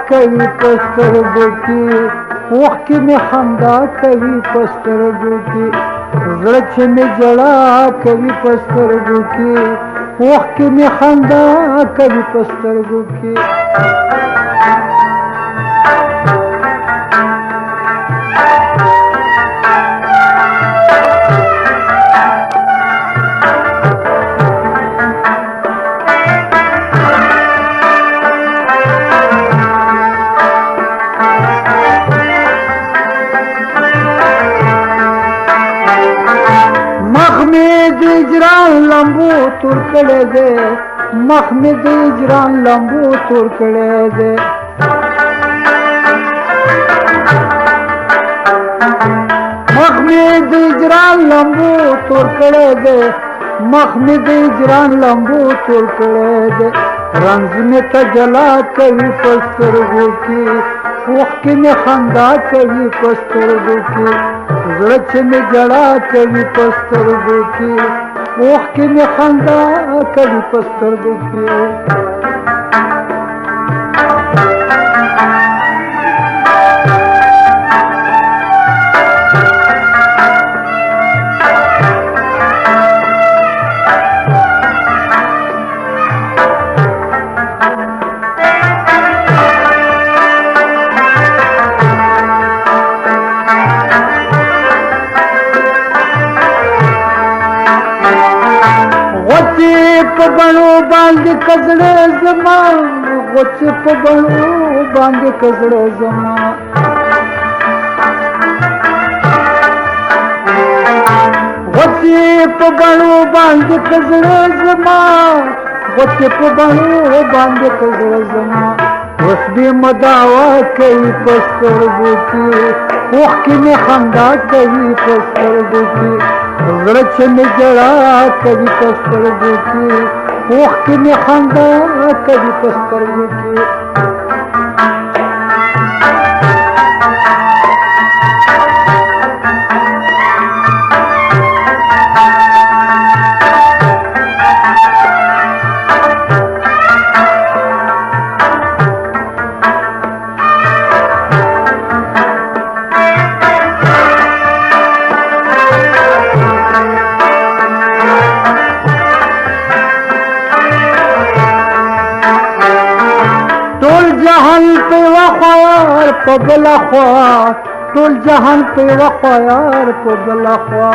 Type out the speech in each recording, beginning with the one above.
کوي پسترګو کې اوښ کې مې خندا کوي پسترګو کې زړه چې مې جړا کوي پسترګو کې اوښ کې مې خندا کوي پسترګو کې اجران لمبو تور کړه دے مخ می د اجران لمبو تور کړه دے مخ می د اجران لمبو تور کړه دے مخ می د اجران لمبو تور کړه دے رنگ می ته جلا کوي پسترګو کې اوښ کې می خندا کوي پسترګو کې زړه چې می جړا کوي پسترګو کې اوښ کې مې خندا کوي پسترګو کې په بڼو باندې کزړه زما غوڅ په بڼو باندې کزړه زما غوڅ په بڼو باندې کزړه زما غوڅ په بڼو باندې کزړه زما اوس دې مداوا کوي پسترګو کې اوښ کې مې خندا کوي پسترګو کې زړه چې مې جړا کوي پسترګو کې اوښ کې مې خندا کوي پسترګو کې جهان په وخوار په بلا خوا ټول جهان په وخوار په بلا خوا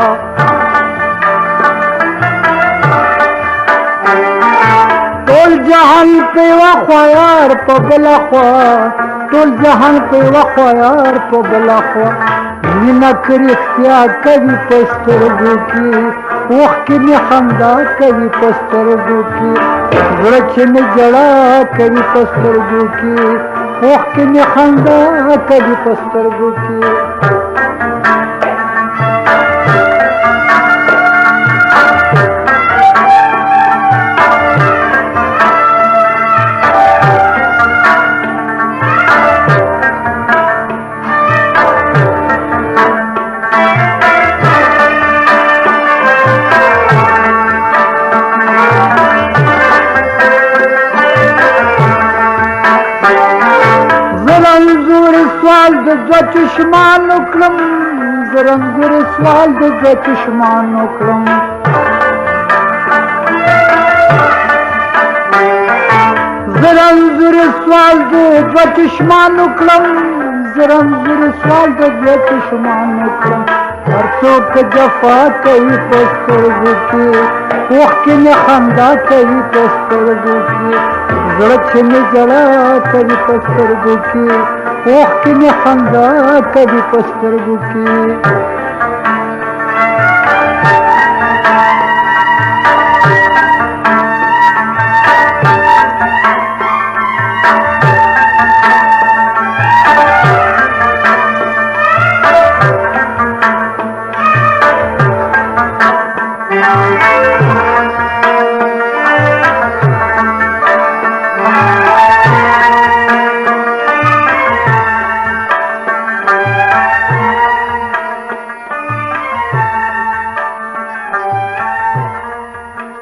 ټول جهان په وخوار په بلا خوا ټول جهان په وخوار په بلا خوا مینا کړی اختیا کوي پسترګو کې اوښ کې مې خندا کوي پسترګو کې زړه چې مې جړا کوي پسترګو کې اوښ کې مې خندا کوي پسترګو کې سوال د دوه چشمانو کړم زه رنځور سوال د دوه چشمانو کړم زه رنځور سوال د دوه چشمانو کړم زه رنځور سوال د دوه چشمانو کړم هر څوک جفا کوي پسترګو کې اوښ کې مې خندا کوي پسترګو کې زړه چې مې جړا کوي پسترګو کې اوښ کې مې خندا کوي پسترګو کې Thank you.